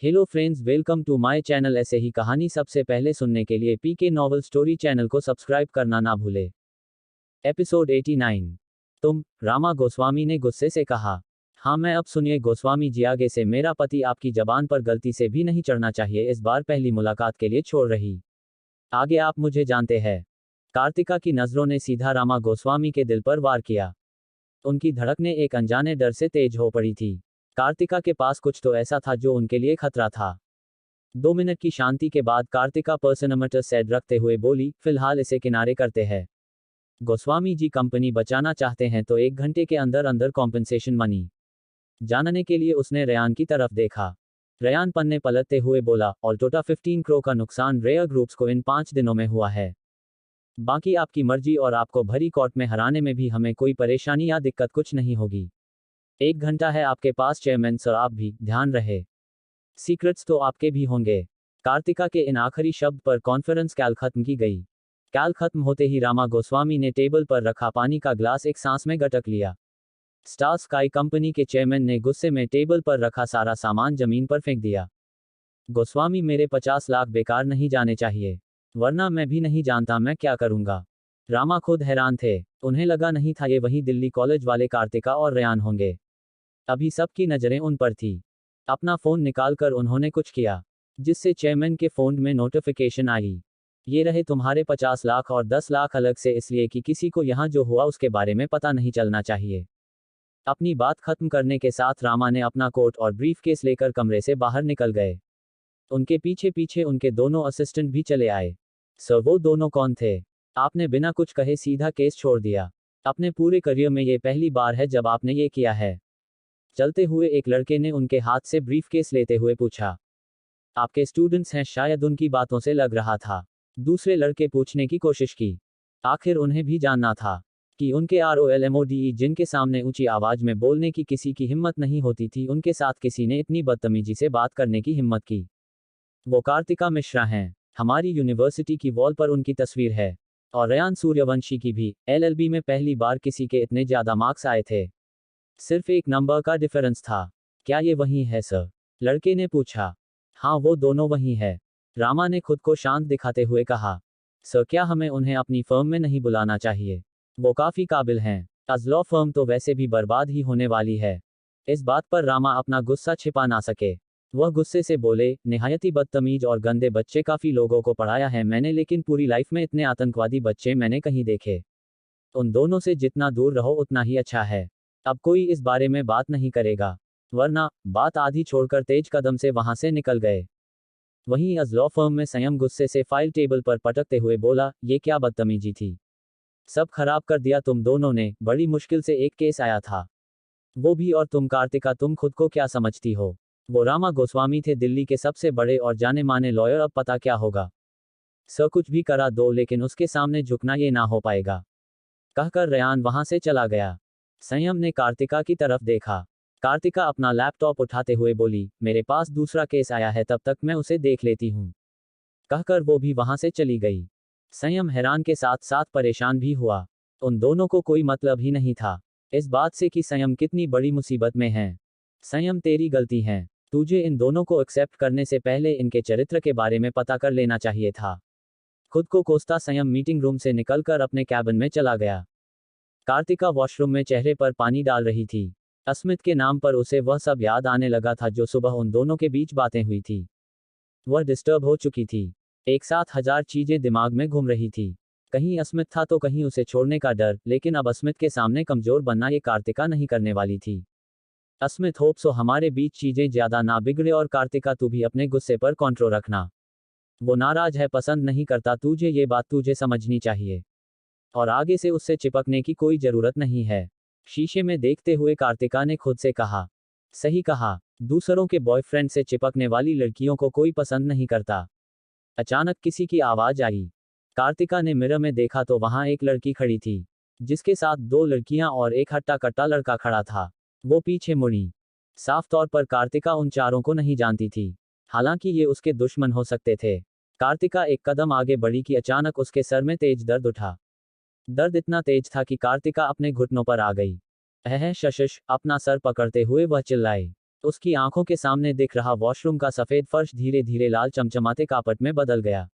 Hello friends, welcome to my channel. ऐसे ही कहानी सबसे पहले सुनने के लिए पीके नॉवल स्टोरी चैनल को सब्सक्राइब करना ना भूले। एपिसोड 89। तुम, रामा गोस्वामी ने गुस्से से कहा। हाँ मैं अब सुनिए गोस्वामी जी, आगे से मेरा पति आपकी जबान पर गलती से भी नहीं चढ़ना चाहिए, इस बार पहली मुलाकात के लिए छोड़ रही। आगे आप मुझे जानते हैं। कार्तिका की नजरों ने सीधा रामा गोस्वामी के दिल पर वार किया। उनकी धड़कनें एक अनजाने डर से तेज हो पड़ी थी। कार्तिका के पास कुछ तो ऐसा था जो उनके लिए खतरा था। 2 मिनट की शांति के बाद कार्तिका पर्सनमीटर सेट रखते हुए बोली, फिलहाल इसे किनारे करते हैं। गोस्वामी जी कंपनी बचाना चाहते हैं तो 1 घंटे के अंदर अंदर कॉम्पेंसेशन मनी। जानने के लिए उसने रेयान की तरफ देखा। रेयान पन्ने पलटते हुए बोला, ऑल्टोटा 15 करोड़ का नुकसान रेयर ग्रुप्स को इन 5 दिनों में हुआ है। बाकी आपकी मर्जी, और आपको भरी कोर्ट में हराने में भी हमें कोई परेशानी या दिक्कत कुछ नहीं होगी। 1 घंटा है आपके पास चेयरमैन सर, आप भी ध्यान रहे। सीक्रेट्स तो आपके भी होंगे। कार्तिका के इन आखिरी शब्द पर कॉन्फ्रेंस कॉल खत्म की गई। कॉल खत्म होते ही रामा गोस्वामी ने टेबल पर रखा पानी का ग्लास एक सांस में गटक लिया। स्टार स्काई कंपनी के चेयरमैन ने गुस्से में टेबल पर रखा सारा सामान जमीन पर फेंक दिया। गोस्वामी, मेरे 50 लाख बेकार नहीं जाने चाहिए, वरना मैं भी नहीं जानता मैं क्या करूंगा। रामा खुद हैरान थे। उन्हें लगा नहीं था ये वही दिल्ली कॉलेज वाले कार्तिका और रेयान होंगे। अभी सबकी नजरें उन पर थी। अपना फोन निकालकर उन्होंने कुछ किया, जिससे चेयरमैन के फोन में नोटिफिकेशन आई। ये रहे तुम्हारे 50 लाख और 10 लाख अलग से, इसलिए कि किसी को यहाँ जो हुआ उसके बारे में पता नहीं चलना चाहिए। अपनी बात खत्म करने के साथ रामा ने अपना कोट और ब्रीफकेस लेकर कमरे से बाहर निकल गए। उनके पीछे पीछे उनके दोनों असिस्टेंट भी चले आए। सर, वो दोनों कौन थे? आपने बिना कुछ कहे सीधा केस छोड़ दिया। अपने पूरे करियर में ये पहली बार है जब आपने ये किया है। चलते हुए एक लड़के ने उनके हाथ से ब्रीफकेस लेते हुए पूछा। आपके स्टूडेंट्स हैं? शायद उनकी बातों से लग रहा था। दूसरे लड़के पूछने की कोशिश की। आखिर उन्हें भी जानना था कि उनके ROLMODE जिनके सामने ऊंची आवाज में बोलने की किसी की हिम्मत नहीं होती थी, उनके साथ किसी ने इतनी बदतमीजी से बात करने की हिम्मत की। वो कार्तिका मिश्रा हैं। हमारी यूनिवर्सिटी की वॉल पर उनकी तस्वीर है। और रेयान सूर्यवंशी की भी। LLB में पहली बार किसी के इतने ज्यादा मार्क्स आए थे। सिर्फ एक नंबर का डिफरेंस था। क्या ये वही है सर? लड़के ने पूछा। हाँ वो दोनों वही है। रामा ने खुद को शांत दिखाते हुए कहा। सर, क्या हमें उन्हें अपनी फर्म में नहीं बुलाना चाहिए? वो काफी काबिल हैं। अजलॉ फर्म तो वैसे भी बर्बाद ही होने वाली है। इस बात पर रामा अपना गुस्सा छिपा ना सके। वह गुस्से से बोले, निहायती बदतमीज और गंदे बच्चे काफी लोगों को पढ़ाया है मैंने, लेकिन पूरी लाइफ में इतने आतंकवादी बच्चे मैंने कहीं देखे। उन दोनों से जितना दूर रहो उतना ही अच्छा है। अब कोई इस बारे में बात नहीं करेगा, वरना। बात आधी छोड़कर तेज कदम से वहां से निकल गए। वहीं अजलॉ फर्म में संयम गुस्से से फाइल टेबल पर पटकते हुए बोला, ये क्या बदतमीजी थी? सब खराब कर दिया तुम दोनों ने। बड़ी मुश्किल से एक केस आया था, वो भी। और तुम कार्तिका, तुम खुद को क्या समझती हो? वो रामा गोस्वामी थे, दिल्ली के सबसे बड़े और जाने माने लॉयर। अब पता क्या होगा। सर, कुछ भी करा दो लेकिन उसके सामने झुकना ये ना हो पाएगा, कहकर रेयान वहां से चला गया। संयम ने कार्तिका की तरफ देखा। कार्तिका अपना लैपटॉप उठाते हुए बोली, मेरे पास दूसरा केस आया है, तब तक मैं उसे देख लेती हूँ, कहकर वो भी वहां से चली गई। संयम हैरान के साथ साथ परेशान भी हुआ। उन दोनों को कोई मतलब ही नहीं था इस बात से कि संयम कितनी बड़ी मुसीबत में है। संयम, तेरी गलती है। तुझे इन दोनों को एक्सेप्ट करने से पहले इनके चरित्र के बारे में पता कर लेना चाहिए था। खुद को कोसता संयम मीटिंग रूम से निकलकर अपने कैबिन में चला गया। कार्तिका वॉशरूम में चेहरे पर पानी डाल रही थी। अस्मित के नाम पर उसे वह सब याद आने लगा था जो सुबह उन दोनों के बीच बातें हुई थी। वह डिस्टर्ब हो चुकी थी। एक साथ 1000 चीजें दिमाग में घूम रही थी। कहीं अस्मित था तो कहीं उसे छोड़ने का डर, लेकिन अब अस्मित के सामने कमजोर बनना ये कार्तिका नहीं करने वाली थी। अस्मित, होप सो हमारे बीच चीजें ज्यादा ना बिगड़े, और कार्तिका तू भी अपने गुस्से पर कंट्रोल रखना। वो नाराज है, पसंद नहीं करता तुझे, ये बात तुझे समझनी चाहिए। और आगे से उससे चिपकने की कोई जरूरत नहीं है। शीशे में देखते हुए कार्तिका ने खुद से कहा। सही कहा, दूसरों के बॉयफ्रेंड से चिपकने वाली लड़कियों को कोई पसंद नहीं करता। अचानक किसी की आवाज आई। कार्तिका ने मिरर में देखा तो वहां एक लड़की खड़ी थी, जिसके साथ 2 लड़कियां और एक हट्टा कट्टा लड़का खड़ा था। वो पीछे मुड़ी। साफ तौर पर कार्तिका उन चारों को नहीं जानती थी, हालांकि ये उसके दुश्मन हो सकते थे। कार्तिका एक कदम आगे बढ़ी कि अचानक उसके सर में तेज दर्द उठा। दर्द इतना तेज था कि कार्तिका अपने घुटनों पर आ गई। शशश, अपना सर पकड़ते हुए वह चिल्लाई। उसकी आंखों के सामने दिख रहा वॉशरूम का सफेद फर्श धीरे धीरे लाल चमचमाते कापट में बदल गया।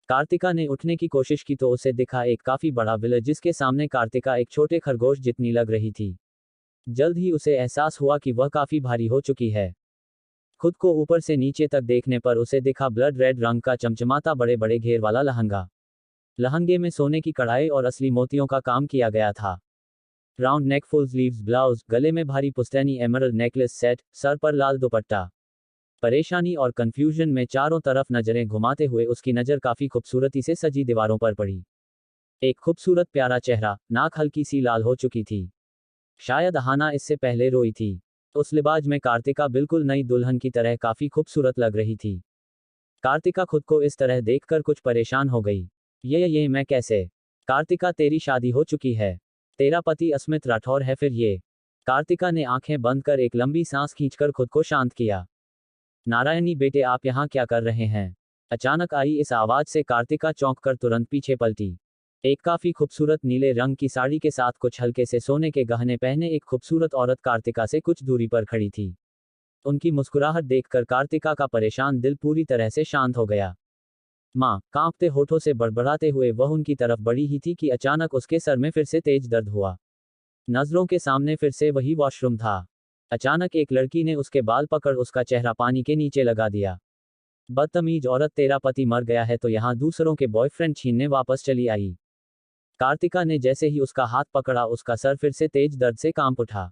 कार्तिका ने उठने की कोशिश की तो उसे दिखा एक काफी बड़ा विलेज जिसके सामने कार्तिका एक छोटे खरगोश जितनी लग रही थी। जल्द ही उसे एहसास हुआ कि वह काफी भारी हो चुकी है। खुद को ऊपर से नीचे तक देखने पर उसे दिखा ब्लड रेड रंग का चमचमाता बड़े बड़े घेर वाला लहंगा। लहंगे में सोने की कढ़ाई और असली मोतियों का काम किया गया था। Round neck full sleeves blouse, गले में भारी पुस्तैनी एमरल्ड नेकलेस सेट, सर पर लाल दुपट्टा। परेशानी और कंफ्यूजन में चारों तरफ नजरें घुमाते हुए उसकी नजर काफी खूबसूरती से सजी दीवारों पर पड़ी। एक खूबसूरत प्यारा चेहरा, नाक हल्की सी लाल हो चुकी थी। शायद अहाना इससे पहले रोई थी। उस लिबाज में कार्तिका बिल्कुल नई दुल्हन की तरह काफी खूबसूरत लग रही थी। कार्तिका खुद को इस तरह देखकर कुछ परेशान हो गई। ये मैं कैसे? कार्तिका, तेरी शादी हो चुकी है। तेरा पति अस्मित राठौर है फिर ये? कार्तिका ने आंखें बंद कर एक लंबी सांस खींचकर खुद को शांत किया। नारायणी बेटे, आप यहाँ क्या कर रहे हैं? अचानक आई इस आवाज से कार्तिका चौंक कर तुरंत पीछे पलटी। एक काफी खूबसूरत नीले रंग की साड़ी के साथ कुछ हल्के से सोने के गहने पहने एक खूबसूरत औरत कार्तिका से कुछ दूरी पर खड़ी थी। उनकी मुस्कुराहट देखकर कार्तिका का परेशान दिल पूरी तरह से शांत हो गया। माँ, कांपते होठों से बड़बड़ाते हुए वह उनकी तरफ बढ़ी ही थी कि अचानक उसके सर में फिर से तेज दर्द हुआ। नजरों के सामने फिर से वही वॉशरूम था। अचानक एक लड़की ने उसके बाल पकड़ उसका चेहरा पानी के नीचे लगा दिया। बदतमीज औरत, तेरा पति मर गया है तो यहाँ दूसरों के बॉयफ्रेंड छीनने वापस चली आई। कार्तिका ने जैसे ही उसका हाथ पकड़ा उसका सर फिर से तेज दर्द से कांप उठा।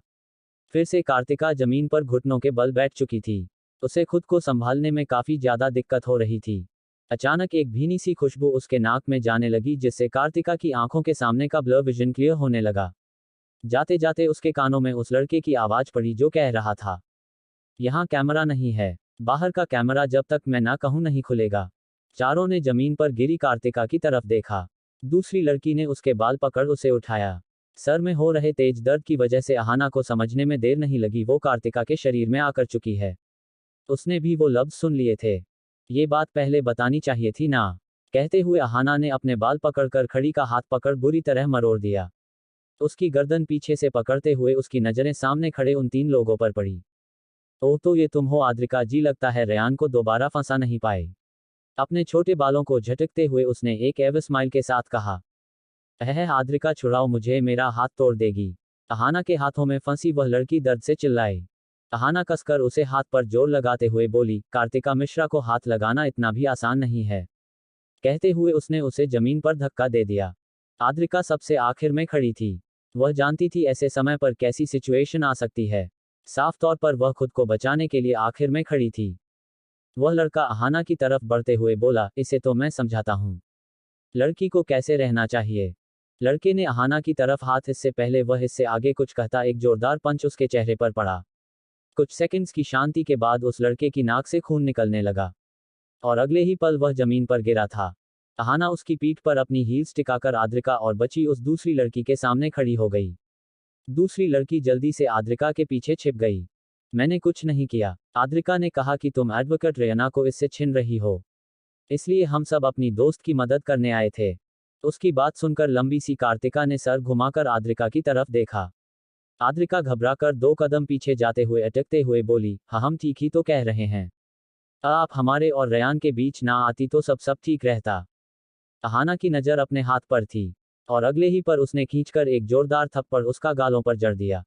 फिर से कार्तिका जमीन पर घुटनों के बल बैठ चुकी थी। उसे खुद को संभालने में काफी ज्यादा दिक्कत हो रही थी। अचानक एक भीनी सी खुशबू उसके नाक में जाने लगी जिससे कार्तिका की आंखों के सामने का ब्लर विजन क्लियर होने लगा। जाते जाते उसके कानों में उस लड़के की आवाज पड़ी जो कह रहा था, यहाँ कैमरा नहीं है, बाहर का कैमरा जब तक मैं ना कहूं नहीं खुलेगा। चारों ने जमीन पर गिरी कार्तिका की तरफ देखा। दूसरी लड़की ने उसके बाल पकड़ उसे उठाया। सर में हो रहे तेज दर्द की वजह से अहाना को समझने में देर नहीं लगी, वो कार्तिका के शरीर में आकर चुकी है। उसने भी वो लफ्ज सुन लिए थे। ये बात पहले बतानी चाहिए थी ना, कहते हुए अहाना ने अपने बाल पकड़कर खड़ी का हाथ पकड़ बुरी तरह मरोड़ दिया। उसकी गर्दन पीछे से पकड़ते हुए उसकी नजरें सामने खड़े उन 3 लोगों पर पड़ी। ओह, तो ये तुम हो आद्रिका जी, लगता है रेयान को दोबारा फंसा नहीं पाए। अपने छोटे बालों को झटकते हुए उसने एक एव स्माइल के साथ कहा। आद्रिका, छुड़ाओ मुझे, मेरा हाथ तोड़ देगी। अहाना के हाथों में फंसी वह लड़की दर्द से चिल्लाए। अहाना कसकर उसे हाथ पर जोर लगाते हुए बोली, कार्तिका मिश्रा को हाथ लगाना इतना भी आसान नहीं है। कहते हुए उसने उसे जमीन पर धक्का दे दिया। आद्रिका सबसे आखिर में खड़ी थी। वह जानती थी ऐसे समय पर कैसी सिचुएशन आ सकती है। साफ तौर पर वह खुद को बचाने के लिए आखिर में खड़ी थी। वह लड़का अहाना की तरफ बढ़ते हुए बोला, इसे तो मैं समझाता हूँ, लड़की को कैसे रहना चाहिए। लड़के ने अहाना की तरफ हाथ, इससे पहले वह इससे आगे कुछ कहता एक जोरदार पंच उसके चेहरे पर पड़ा। कुछ सेकंड्स की शांति के बाद उस लड़के की नाक से खून निकलने लगा और अगले ही पल वह जमीन पर गिरा था। अहाना उसकी पीठ पर अपनी हील्स टिकाकर आद्रिका और बची उस दूसरी लड़की के सामने खड़ी हो गई। दूसरी लड़की जल्दी से आद्रिका के पीछे छिप गई। मैंने कुछ नहीं किया, आद्रिका ने कहा कि तुम एडवोकेट रेयना को इससे छीन रही हो, इसलिए हम सब अपनी दोस्त की मदद करने आए थे। उसकी बात सुनकर लंबी सी कार्तिका ने सर घुमाकर आद्रिका की तरफ देखा। आद्रिका घबराकर 2 कदम पीछे जाते हुए अटकते हुए बोली, हाँ, हम ठीक ही तो कह रहे हैं। आप हमारे और रेयान के बीच ना आती तो सब ठीक रहता। अहाना की नज़र अपने हाथ पर थी और अगले ही पर उसने खींचकर एक जोरदार थप्पड़ उसका गालों पर जड़ दिया।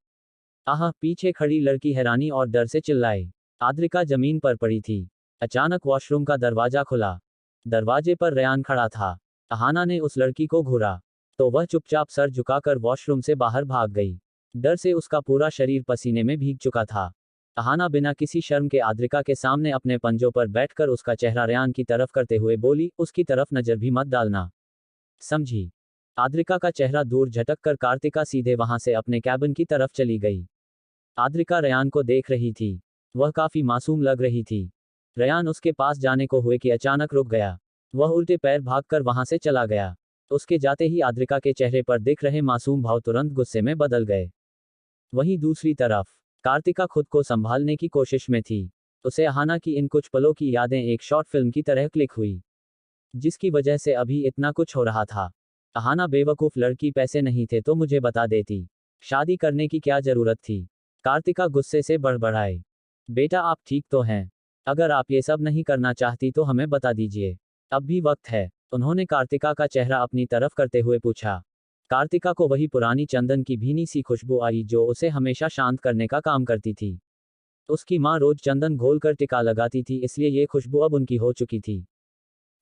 आह, पीछे खड़ी लड़की हैरानी और डर से चिल्लाई। आद्रिका जमीन पर पड़ी थी। अचानक वॉशरूम का दरवाजा खुला। दरवाजे पर रेयान खड़ा था। अहाना ने उस लड़की को घूरा तो वह चुपचाप सर झुकाकर वॉशरूम से बाहर भाग गई। डर से उसका पूरा शरीर पसीने में भीग चुका था। अहाना बिना किसी शर्म के आद्रिका के सामने अपने पंजों पर बैठकर उसका चेहरा रेयान की तरफ करते हुए बोली, उसकी तरफ नजर भी मत डालना, समझी। आद्रिका का चेहरा दूर झटक कर कार्तिका सीधे वहां से अपने कैबिन की तरफ चली गई। आद्रिका रेयान को देख रही थी। वह काफी मासूम लग रही थी। रेयान उसके पास जाने को हुए कि अचानक रुक गया। वह उल्टे पैर भागकर वहां से चला गया। उसके जाते ही आद्रिका के चेहरे पर दिख रहे मासूम भाव तुरंत गुस्से में बदल गए। वहीं दूसरी तरफ कार्तिका खुद को संभालने की कोशिश में थी। उसे अहाना की इन कुछ पलों की यादें एक शॉर्ट फिल्म की तरह क्लिक हुई, जिसकी वजह से अभी इतना कुछ हो रहा था। अहाना बेवकूफ लड़की, पैसे नहीं थे तो मुझे बता देती, शादी करने की क्या जरूरत थी। कार्तिका गुस्से से बड़बड़ाए। बेटा आप ठीक तो हैं? अगर आप ये सब नहीं करना चाहती तो हमें बता दीजिए। अब भी वक्त है। उन्होंने कार्तिका का चेहरा अपनी तरफ करते हुए पूछा। कार्तिका को वही पुरानी चंदन की भीनी सी खुशबू आई जो उसे हमेशा शांत करने का काम करती थी। उसकी माँ रोज चंदन घोलकर टिका लगाती थी, इसलिए ये खुशबू अब उनकी हो चुकी थी।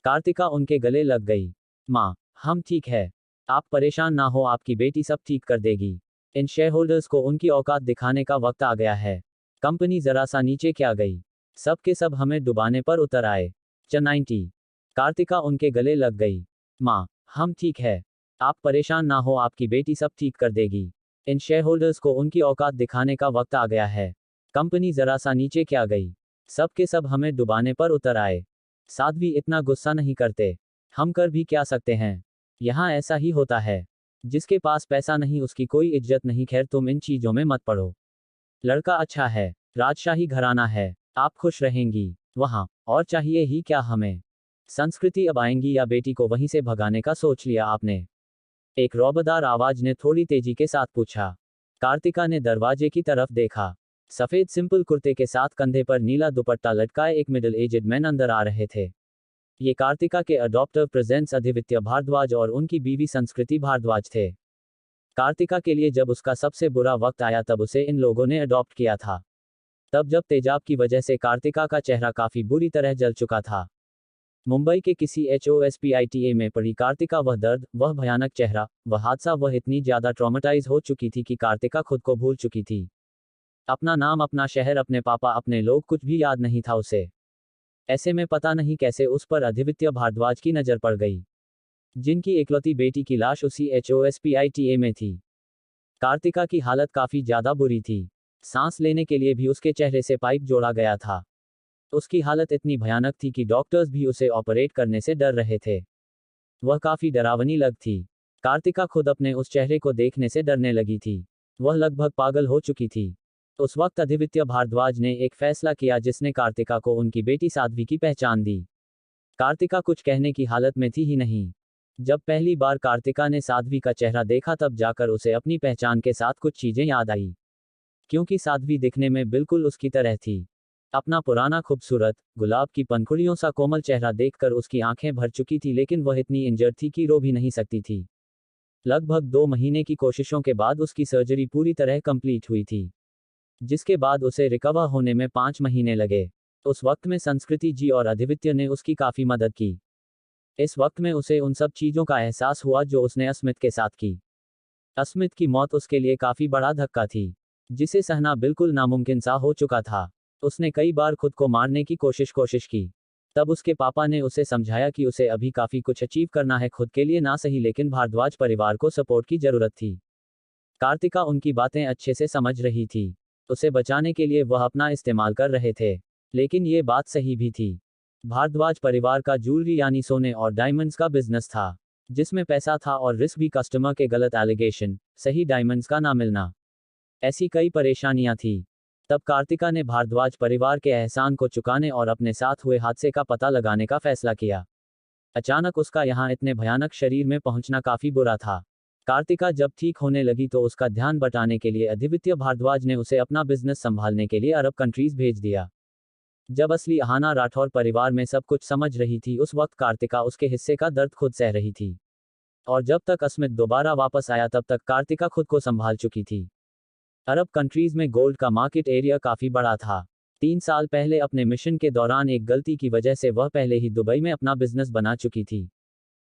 कार्तिका उनके गले लग गई। माँ, हम ठीक है। आप परेशान ना हो, आपकी बेटी सब ठीक कर देगी। इन शेयरहोल्डर्स को उनकी औकात दिखाने का वक्त आ गया है। कंपनी जरा सा नीचे क्या गई, सब के सब हमें डुबाने पर उतर आए। च90। कार्तिका उनके गले लग गई। माँ, हम ठीक है। आप परेशान ना हो, आपकी बेटी सब ठीक कर देगी। इन शेयरहोल्डर्स को उनकी औकात दिखाने का वक्त आ गया है। कंपनी जरा सा नीचे क्या गई, सब के सब हमें डुबाने पर उतर आए। साध्वी इतना गुस्सा नहीं करते, हम कर भी क्या सकते हैं। यहाँ ऐसा ही होता है, जिसके पास पैसा नहीं उसकी कोई इज्जत नहीं। खैर तुम इन चीजों में मत पड़ो। लड़का अच्छा है, राजशाही घराना है, आप खुश रहेंगी वहाँ, और चाहिए ही क्या हमें। संस्कृति अब आएंगी या बेटी को वहीं से भगाने का सोच लिया आपने? एक रौबदार आवाज ने थोड़ी तेजी के साथ पूछा। कार्तिका ने दरवाजे की तरफ देखा। सफेद सिंपल कुर्ते के साथ कंधे पर नीला दुपट्टा लटकाए एक मिडिल एजेड मैन अंदर आ रहे थे। ये कार्तिका के अडॉप्टर प्रेजेंस आदित्य भारद्वाज और उनकी बीवी संस्कृति भारद्वाज थे। कार्तिका के लिए जब उसका सबसे बुरा वक्त आया तब उसे इन लोगों ने अडॉप्ट किया था। तब जब तेजाब की वजह से कार्तिका का चेहरा काफी बुरी तरह जल चुका था। मुंबई के किसी HOSPITA में पड़ी कार्तिका, वह दर्द, वह भयानक चेहरा, वह हादसा, वह इतनी ज्यादा ट्रॉमेटाइज हो चुकी थी कि कार्तिका खुद को भूल चुकी थी। अपना नाम, अपना शहर, अपने पापा, अपने लोग, कुछ भी याद नहीं था उसे। ऐसे में पता नहीं कैसे उस पर आदित्य भारद्वाज की नजर पड़ गई, जिनकी इकलौती बेटी की लाश उसी HOSPITA में थी। कार्तिका की हालत काफी ज्यादा बुरी थी। सांस लेने के लिए भी उसके चेहरे से पाइप जोड़ा गया था। उसकी हालत इतनी भयानक थी कि डॉक्टर्स भी उसे ऑपरेट करने से डर रहे थे। वह काफी डरावनी लग थी। कार्तिका खुद अपने उस चेहरे को देखने से डरने लगी थी। वह लगभग पागल हो चुकी थी। उस वक्त आदित्य भारद्वाज ने एक फैसला किया जिसने कार्तिका को उनकी बेटी साध्वी की पहचान दी। कार्तिका कुछ कहने की हालत में थी ही नहीं। जब पहली बार कार्तिका ने साध्वी का चेहरा देखा तब जाकर उसे अपनी पहचान के साथ कुछ चीजें याद आई, क्योंकि साध्वी दिखने में बिल्कुल उसकी तरह थी। अपना पुराना खूबसूरत, गुलाब की पंखुड़ियों सा कोमल चेहरा देखकर उसकी आंखें भर चुकी थी, लेकिन वह इतनी इंजर्ड थी कि रो भी नहीं सकती थी। लगभग 2 महीने की कोशिशों के बाद उसकी सर्जरी पूरी तरह कंप्लीट हुई थी, जिसके बाद उसे रिकवर होने में 5 महीने लगे। उस वक्त में संस्कृति जी और आदित्य ने उसकी काफी मदद की। इस वक्त में उसे उन सब चीजों का एहसास हुआ जो उसने अस्मित के साथ की। अस्मित की मौत उसके लिए काफी बड़ा धक्का थी, जिसे सहना बिल्कुल नामुमकिन सा हो चुका था। उसने कई बार खुद को मारने की कोशिश की। तब उसके पापा ने उसे समझाया कि उसे अभी काफी कुछ अचीव करना है, खुद के लिए ना सही लेकिन भारद्वाज परिवार को सपोर्ट की जरूरत थी। कार्तिका उनकी बातें अच्छे से समझ रही थी। उसे बचाने के लिए वह अपना इस्तेमाल कर रहे थे, लेकिन ये बात सही भी थी। भारद्वाज परिवार का ज्वेलरी यानी सोने और डायमंड्स का बिजनेस था, जिसमें पैसा था और रिस्क भी, कस्टमर के गलत एलिगेशन, सही डायमंड्स का ना मिलना, ऐसी कई परेशानियां थी। तब कार्तिका ने भारद्वाज परिवार के एहसान को चुकाने और अपने साथ हुए हादसे का पता लगाने का फैसला किया। अचानक उसका यहाँ इतने भयानक शरीर में पहुंचना काफी बुरा था। कार्तिका जब ठीक होने लगी तो उसका ध्यान बटाने के लिए आदित्य भारद्वाज ने उसे अपना बिजनेस संभालने के लिए अरब कंट्रीज भेज दिया। जब असली अहाना राठौर परिवार में सब कुछ समझ रही थी, उस वक्त कार्तिका उसके हिस्से का दर्द खुद सह रही थी। और जब तक अस्मित दोबारा वापस आया तब तक कार्तिका खुद को संभाल चुकी थी। अरब कंट्रीज में गोल्ड का मार्केट एरिया काफी बड़ा था। 3 साल पहले अपने मिशन के दौरान एक गलती की वजह से वह पहले ही दुबई में अपना बिजनेस बना चुकी थी,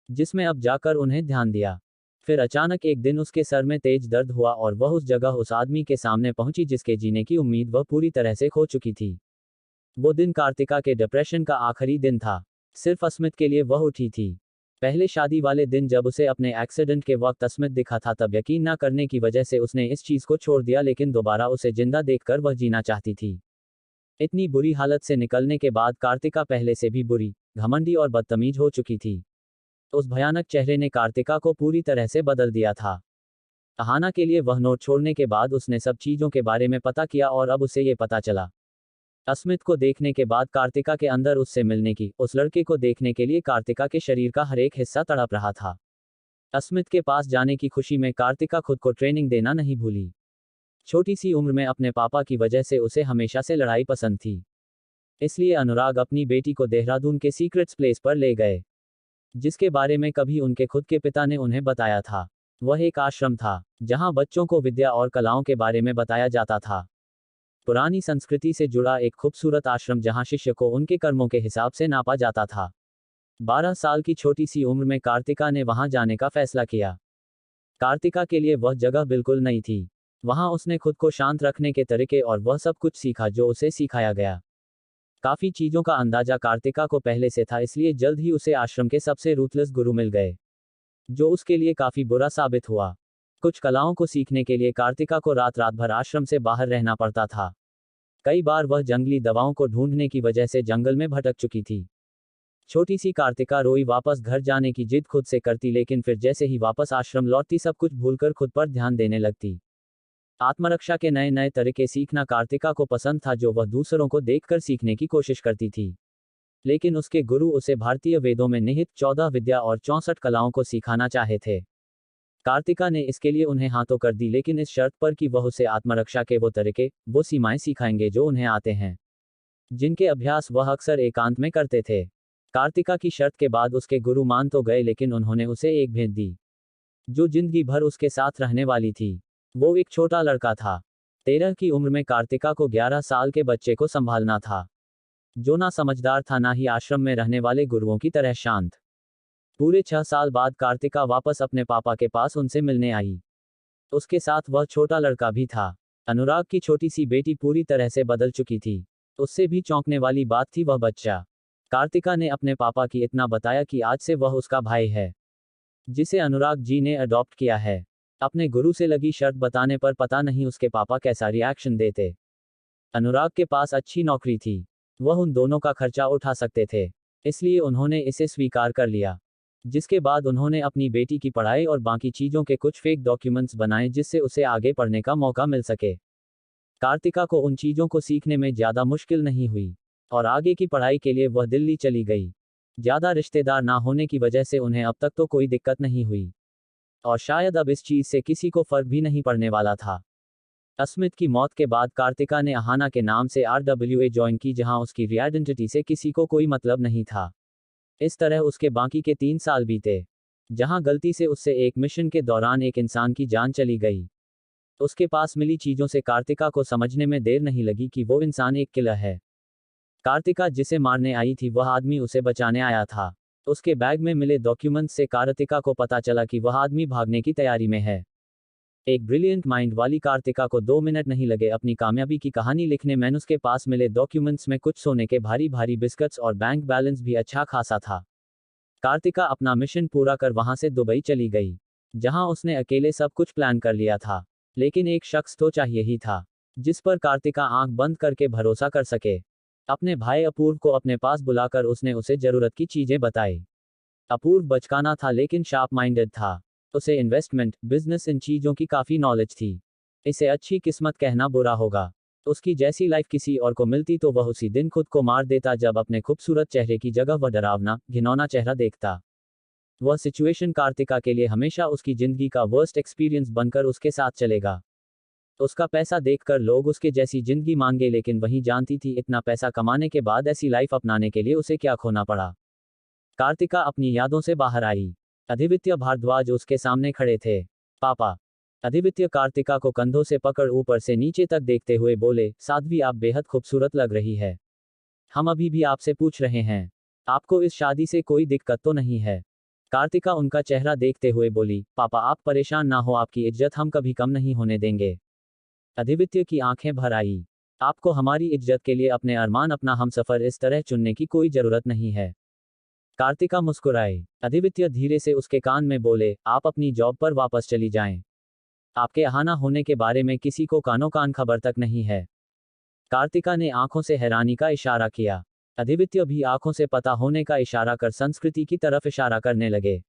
जिसमें अब जाकर उन्हें ध्यान दिया। फिर अचानक एक दिन उसके सर में तेज दर्द हुआ और वह उस जगह उस आदमी के सामने पहुंची जिसके जीने की उम्मीद वह पूरी तरह से खो चुकी थी। वो दिन कार्तिका के डिप्रेशन का आखिरी दिन था। सिर्फ अस्मित के लिए वह उठी थी। पहले शादी वाले दिन जब उसे अपने एक्सीडेंट के वक्त अस्मित दिखा था तब यकीन न करने की वजह से उसने इस चीज को छोड़ दिया, लेकिन दोबारा उसे जिंदा देखकर वह जीना चाहती थी। इतनी बुरी हालत से निकलने के बाद कार्तिका पहले से भी बुरी, घमंडी और बदतमीज हो चुकी थी। उस भयानक चेहरे ने कार्तिका को पूरी तरह से बदल दिया था। अहाना के लिए वह नोट छोड़ने के बाद उसने सब चीजों के बारे में पता किया और अब उसे ये पता चला। अस्मित को देखने के बाद कार्तिका के अंदर उससे मिलने की, उस लड़के को देखने के लिए कार्तिका के शरीर का हर एक हिस्सा तड़प रहा था। अस्मित के पास जाने की खुशी में कार्तिका खुद को ट्रेनिंग देना नहीं भूली। छोटी सी उम्र में अपने पापा की वजह से उसे हमेशा से लड़ाई पसंद थी। इसलिए अनुराग अपनी बेटी को देहरादून के सीक्रेट्स प्लेस पर ले गए, जिसके बारे में कभी उनके खुद के पिता ने उन्हें बताया था। वह एक आश्रम था जहां बच्चों को विद्या और कलाओं के बारे में बताया जाता था। पुरानी संस्कृति से जुड़ा एक खूबसूरत आश्रम जहां शिष्य को उनके कर्मों के हिसाब से नापा जाता था। 12 साल की छोटी सी उम्र में कार्तिका ने वहां जाने का फैसला किया। कार्तिका के लिए वह जगह बिल्कुल नई थी। वहां उसने खुद को शांत रखने के तरीके और वह सब कुछ सीखा जो उसे सिखाया गया। काफी चीजों का अंदाजा कार्तिका को पहले से था, इसलिए जल्द ही उसे आश्रम के सबसे रूथलेस गुरु मिल गए, जो उसके लिए काफी बुरा साबित हुआ। कुछ कलाओं को सीखने के लिए कार्तिका को रात रात भर आश्रम से बाहर रहना पड़ता था। कई बार वह जंगली दवाओं को ढूंढने की वजह से जंगल में भटक चुकी थी। छोटी सी कार्तिका रोई वापस घर जाने की जिद खुद से करती, लेकिन फिर जैसे ही वापस आश्रम लौटती सब कुछ भूलकर खुद पर ध्यान देने लगती। आत्मरक्षा के नए नए तरीके सीखना कार्तिका को पसंद था, जो वह दूसरों को देखकर सीखने की कोशिश करती थी। लेकिन उसके गुरु उसे भारतीय वेदों में निहित 14 विद्या और 64 कलाओं को सिखाना चाहे थे। कार्तिका ने इसके लिए उन्हें हाँ तो कर दी, लेकिन इस शर्त पर कि वह उसे आत्मरक्षा के वो तरीके, वो सीमाएं सिखाएंगे जो उन्हें आते हैं, जिनके अभ्यास वह अक्सर एकांत में करते थे। कार्तिका की शर्त के बाद उसके गुरु मान तो गए, लेकिन उन्होंने उसे एक भेंट दी जो जिंदगी भर उसके साथ रहने वाली थी। वो एक छोटा लड़का था। 13 की उम्र में कार्तिका को 11 साल के बच्चे को संभालना था, जो ना समझदार था ना ही आश्रम में रहने वाले गुरुओं की तरह शांत। पूरे 6 साल बाद कार्तिका वापस अपने पापा के पास उनसे मिलने आई। उसके साथ वह छोटा लड़का भी था। अनुराग की छोटी सी बेटी पूरी तरह से बदल चुकी थी। उससे भी चौंकने वाली बात थी वह बच्चा। कार्तिका ने अपने पापा की इतना बताया कि आज से वह उसका भाई है, जिसे अनुराग जी ने अडॉप्ट किया है। अपने गुरु से लगी शर्त बताने पर पता नहीं उसके पापा कैसा रिएक्शन देते। अनुराग के पास अच्छी नौकरी थी, वह उन दोनों का खर्चा उठा सकते थे, इसलिए उन्होंने इसे स्वीकार कर लिया। जिसके बाद उन्होंने अपनी बेटी की पढ़ाई और बाकी चीजों के कुछ फेक डॉक्यूमेंट्स बनाए, जिससे उसे आगे पढ़ने का मौका मिल सके। कार्तिका को उन चीजों को सीखने में ज्यादा मुश्किल नहीं हुई और आगे की पढ़ाई के लिए वह दिल्ली चली गई। ज्यादा रिश्तेदार ना होने की वजह से उन्हें अब तक तो कोई दिक्कत नहीं हुई, और शायद अब इस चीज से किसी को फर्क भी नहीं पड़ने वाला था। अस्मित की मौत के बाद कार्तिका ने अहाना के नाम से RWA ज्वाइन की, जहां उसकी आइडेंटिटी से किसी को कोई मतलब नहीं था। इस तरह उसके बाकी के 3 साल बीते, जहां गलती से उससे एक मिशन के दौरान एक इंसान की जान चली गई। उसके पास मिली चीजों से कार्तिका को समझने में देर नहीं लगी कि वो इंसान एक किलर है। कार्तिका जिसे मारने आई थी वह आदमी उसे बचाने आया था। उसके बैग में मिले डॉक्यूमेंट्स से कार्तिका को पता चला कि वह आदमी भागने की तैयारी में है। एक ब्रिलियंट माइंड वाली कार्तिका को 2 मिनट नहीं लगे अपनी कामयाबी की कहानी लिखने में। उसके पास मिले डॉक्यूमेंट्स में कुछ सोने के भारी भारी बिस्कट्स और बैंक बैलेंस भी अच्छा खासा था। कार्तिका अपना मिशन पूरा कर वहां से दुबई चली गई, जहां उसने अकेले सब कुछ प्लान कर लिया था। लेकिन एक शख्स तो चाहिए ही था, जिस पर कार्तिका आंख बंद करके भरोसा कर सके। अपने भाई अपूर्व को अपने पास बुलाकर उसने उसे जरूरत की चीजें बताई। अपूर्व बचकाना था लेकिन शार्प माइंडेड था। उसे इन्वेस्टमेंट, बिजनेस, इन चीजों की काफी नॉलेज थी। इसे अच्छी किस्मत कहना बुरा होगा। उसकी जैसी लाइफ किसी और को मिलती तो वह उसी दिन खुद को मार देता, जब अपने खूबसूरत चेहरे की जगह वह डरावना, घिनौना चेहरा देखता। वह सिचुएशन कार्तिका के लिए हमेशा उसकी जिंदगी का वर्स्ट एक्सपीरियंस बनकर उसके साथ चलेगा। उसका पैसा देखकर लोग उसके जैसी जिंदगी मांगे, लेकिन वही जानती थी इतना पैसा कमाने के बाद ऐसी लाइफ अपनाने के लिए उसे क्या खोना पड़ा। कार्तिका अपनी यादों से बाहर आई। अधिवित्य भारद्वाज उसके सामने खड़े थे। पापा। अधिवित्य कार्तिका को कंधों से पकड़ ऊपर से नीचे तक देखते हुए बोले, साध्वी आप बेहद खूबसूरत लग रही है। हम अभी भी आपसे पूछ रहे हैं, आपको इस शादी से कोई दिक्कत तो नहीं है? कार्तिका उनका चेहरा देखते हुए बोली, पापा आप परेशान ना हो, आपकी इज्जत हम कभी कम नहीं होने देंगे। अधिवित्य की आंखें भर आई। आपको हमारी इज्जत के लिए अपने अरमान, अपना हमसफर इस तरह चुनने की कोई जरूरत नहीं है। कार्तिका मुस्कुराए। अधिवित्य धीरे से उसके कान में बोले, आप अपनी जॉब पर वापस चली जाएं। आपके अहाना होने के बारे में किसी को कानो कान खबर तक नहीं है। कार्तिका ने आंखों से हैरानी का इशारा किया। अधिवित्य भी आंखों से पता होने का इशारा कर संस्कृति की तरफ इशारा करने लगे।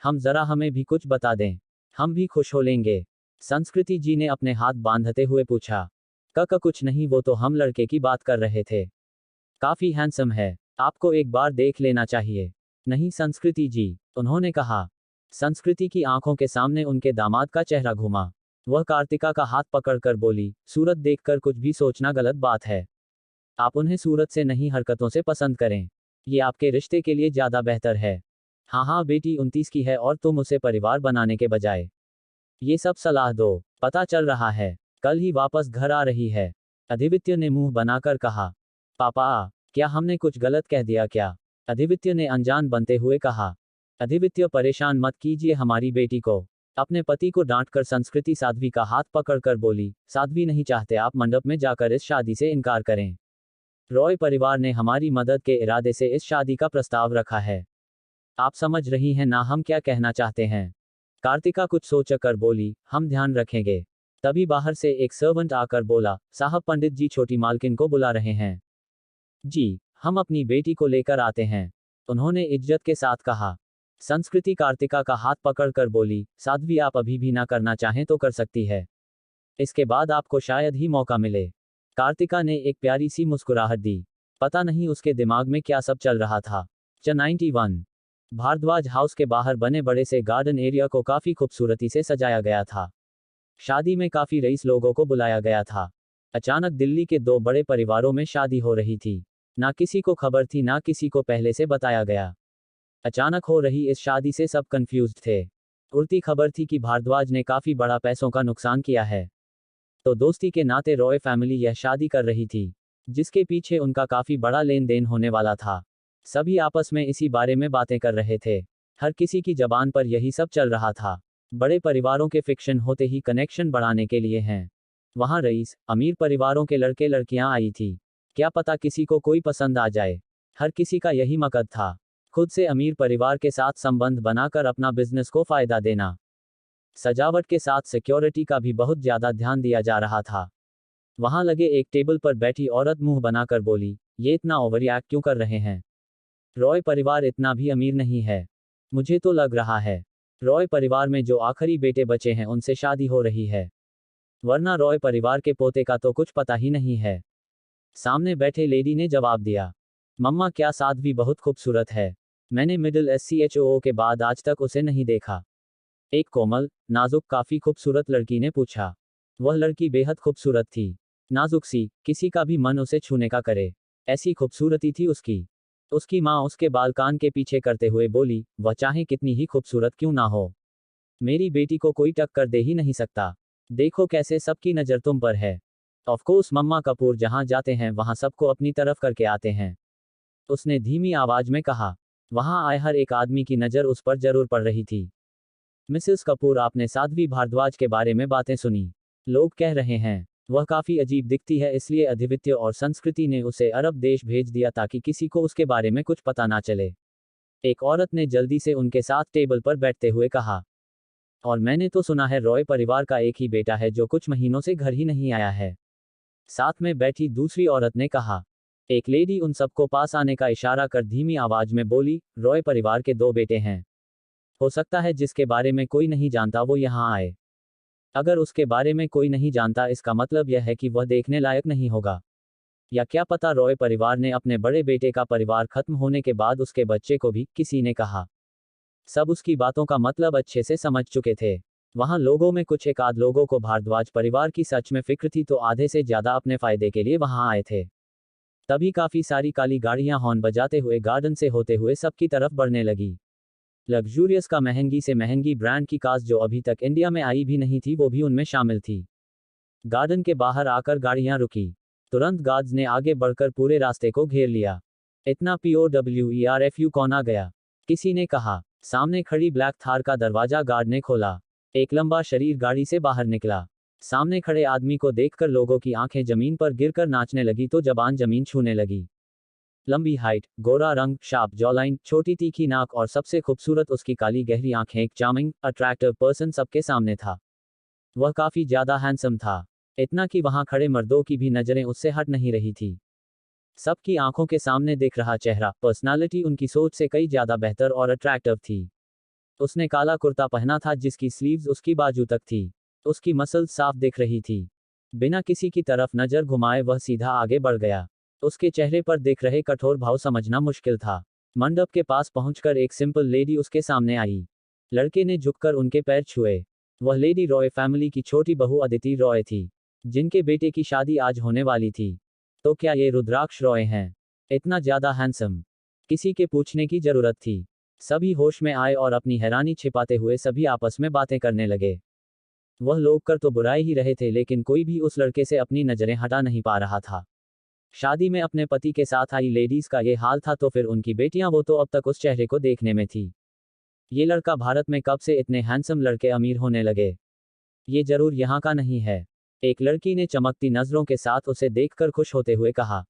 हमें भी कुछ बता दें, हम भी खुश हो लेंगे। संस्कृति जी ने अपने हाथ बांधते हुए पूछा। कुछ नहीं, वो तो हम लड़के की बात कर रहे थे। काफी हैंडसम है, आपको एक बार देख लेना चाहिए। नहीं संस्कृति जी, उन्होंने कहा। संस्कृति की आंखों के सामने उनके दामाद का चेहरा घूमा। वह कार्तिका का हाथ पकड़कर बोली, सूरत देखकर कुछ भी सोचना गलत बात है। आप उन्हें सूरत से नहीं हरकतों से पसंद करें। ये आपके रिश्ते के लिए ज्यादा बेहतर है। हाँ हाँ, बेटी 29 की है और तुम उसे परिवार बनाने के बजाय ये सब सलाह दो। पता चल रहा है कल ही वापस घर आ रही है। अधिवित्य ने मुंह बनाकर कहा। पापा, क्या हमने कुछ गलत कह दिया क्या? अधिवित्य ने अनजान बनते हुए कहा। अधिवित्य, परेशान मत कीजिए हमारी बेटी को। अपने पति को डांटकर संस्कृति साध्वी का हाथ पकड़कर बोली, साध्वी नहीं चाहते आप मंडप में जाकर इस शादी से इनकार करें। रॉय परिवार ने हमारी मदद के इरादे से इस शादी का प्रस्ताव रखा है। आप समझ रही हैं ना हम क्या कहना चाहते हैं? कार्तिका कुछ सोचकर बोली, हम ध्यान रखेंगे। तभी बाहर से एक सर्वेंट आकर बोला, साहब पंडित जी छोटी मालकिन को बुला रहे हैं। जी, हम अपनी बेटी को लेकर आते हैं, उन्होंने इज्जत के साथ कहा। संस्कृति कार्तिका का हाथ पकड़कर बोली, साध्वी आप अभी भी ना करना चाहें तो कर सकती है। इसके बाद आपको शायद ही मौका मिले। कार्तिका ने एक प्यारी सी मुस्कुराहट दी। पता नहीं उसके दिमाग में क्या सब चल रहा था। 91 भारद्वाज हाउस के बाहर बने बड़े से गार्डन एरिया को काफी खूबसूरती से सजाया गया था। शादी में काफी रईस लोगों को बुलाया गया था। अचानक दिल्ली के दो बड़े परिवारों में शादी हो रही थी। ना किसी को खबर थी, ना किसी को पहले से बताया गया। अचानक हो रही इस शादी से सब कंफ्यूज्ड थे। उड़ती खबर थी कि भारद्वाज ने काफी बड़ा पैसों का नुकसान किया है। तो दोस्ती के नाते रॉय फैमिली यह शादी कर रही थी, जिसके पीछे उनका काफी बड़ा लेन देन होने वाला था। सभी आपस में इसी बारे में बातें कर रहे थे। हर किसी की जबान पर यही सब चल रहा था। बड़े परिवारों के फिक्शन होते ही कनेक्शन बढ़ाने के लिए हैं। वहां रईस, अमीर परिवारों के लड़के लड़कियां आई थी। क्या पता किसी को कोई पसंद आ जाए। हर किसी का यही मकसद था, खुद से अमीर परिवार के साथ संबंध बनाकर अपना बिजनेस को फायदा देना। सजावट के साथ सिक्योरिटी का भी बहुत ज्यादा ध्यान दिया जा रहा था। वहां लगे एक टेबल पर बैठी औरत मुंह बनाकर बोली, ये इतना ओवर एक्ट क्यों कर रहे हैं? रॉय परिवार इतना भी अमीर नहीं है। मुझे तो लग रहा है रॉय परिवार में जो आखिरी बेटे बचे हैं उनसे शादी हो रही है, वरना रॉय परिवार के पोते का तो कुछ पता ही नहीं है। सामने बैठे लेडी ने जवाब दिया, मम्मा क्या साध्वी बहुत खूबसूरत है। मैंने मिडिल SCHOO के बाद आज तक उसे नहीं देखा। एक कोमल, नाजुक, काफी खूबसूरत लड़की ने पूछा। वह लड़की बेहद खूबसूरत थी, नाजुक सी, किसी का भी मन उसे छूने का करे, ऐसी खूबसूरती थी उसकी। उसकी माँ उसके बाल कान के पीछे करते हुए बोली, वह चाहे कितनी ही खूबसूरत क्यों ना हो, मेरी बेटी को कोई टक्कर दे ही नहीं सकता। देखो कैसे सबकी नजर तुम पर है। ऑफ कोर्स मम्मा कपूर जहां जाते हैं वहां सबको अपनी तरफ करके आते हैं, उसने धीमी आवाज में कहा। वहां आए हर एक आदमी की नजर उस पर जरूर पड़ रही थी। मिसेस कपूर, आपने साध्वी भारद्वाज के बारे में बातें सुनी? लोग कह रहे हैं वह काफी अजीब दिखती है, इसलिए अधिवित्य और संस्कृति ने उसे अरब देश भेज दिया ताकि किसी को उसके बारे में कुछ पता ना चले। एक औरत ने जल्दी से उनके साथ टेबल पर बैठते हुए कहा। और मैंने तो सुना है रॉय परिवार का एक ही बेटा है जो कुछ महीनों से घर ही नहीं आया है, साथ में बैठी दूसरी औरत ने कहा। एक लेडी उन सबको पास आने का इशारा कर धीमी आवाज में बोली, रॉय परिवार के दो बेटे हैं, हो सकता है जिसके बारे में कोई नहीं जानता वो यहाँ आए। अगर उसके बारे में कोई नहीं जानता इसका मतलब यह है कि वह देखने लायक नहीं होगा। या क्या पता रॉय परिवार ने अपने बड़े बेटे का परिवार खत्म होने के बाद उसके बच्चे को भी, किसी ने कहा। सब उसकी बातों का मतलब अच्छे से समझ चुके थे। वहां लोगों में कुछ एक आध लोगों को भारद्वाज परिवार की सच में फिक्र थी, तो आधे से ज्यादा अपने फायदे के लिए वहां आए थे। तभी काफी सारी काली गाड़ियां हॉर्न बजाते हुए गार्डन से होते हुए सबकी तरफ बढ़ने लगी। लग्जूरियस का महंगी से महंगी ब्रांड की कार जो अभी तक इंडिया में आई भी नहीं थी वो भी उनमें शामिल थी। गार्डन के बाहर आकर गाड़ियां रुकी। तुरंत गार्ड्स ने आगे बढ़कर पूरे रास्ते को घेर लिया। इतना POWERFU कौन आ गया? किसी ने कहा। सामने खड़ी ब्लैक थार का दरवाजा गार्ड ने खोला। एक लंबा शरीर गाड़ी से बाहर निकला। सामने खड़े आदमी को देखकर लोगों की आंखें जमीन पर गिरकर नाचने लगी तो जबान जमीन छूने लगी। लंबी हाइट, गोरा रंग, शार्प जॉलाइन, छोटी तीखी नाक और सबसे खूबसूरत उसकी काली गहरी आंखें, एक चार्मिंग, अट्रैक्टिव पर्सन सबके सामने था। वह काफी ज्यादा हैंडसम था, इतना कि वहां खड़े मर्दों की भी नजरें उससे हट नहीं रही थी। सबकी आंखों के सामने दिख रहा चेहरा, पर्सनालिटी उनकी सोच से कई ज्यादा बेहतर और अट्रैक्टिव थी। उसने काला कुर्ता पहना था जिसकी स्लीव्स उसकी बाजू तक थी। उसकी मसल्स साफ दिख रही थी। बिना किसी की तरफ नजर घुमाए वह सीधा आगे बढ़ गया। उसके चेहरे पर दिख रहे कठोर भाव समझना मुश्किल था। मंडप के पास पहुंचकर एक सिंपल लेडी उसके सामने आई। लड़के ने झुककर उनके पैर छुए। वह लेडी रॉय फैमिली की छोटी बहू अदिति रॉय थी, जिनके बेटे की शादी आज होने वाली थी। तो क्या ये रुद्राक्ष रॉय हैं? इतना ज्यादा हैंडसम? किसी के पूछने की जरूरत थी। सभी होश में आए और अपनी हैरानी छिपाते हुए सभी आपस में बातें करने लगे। वह लोग कर तो बुराई ही रहे थे, लेकिन कोई भी उस लड़के से अपनी नजरें हटा नहीं पा रहा था। शादी में अपने पति के साथ आई लेडीज का ये हाल था, तो फिर उनकी बेटियां, वो तो अब तक उस चेहरे को देखने में थी। ये लड़का भारत में कब से इतने हैंडसम लड़के अमीर होने लगे? ये जरूर यहाँ का नहीं है। एक लड़की ने चमकती नजरों के साथ उसे देखकर खुश होते हुए कहा।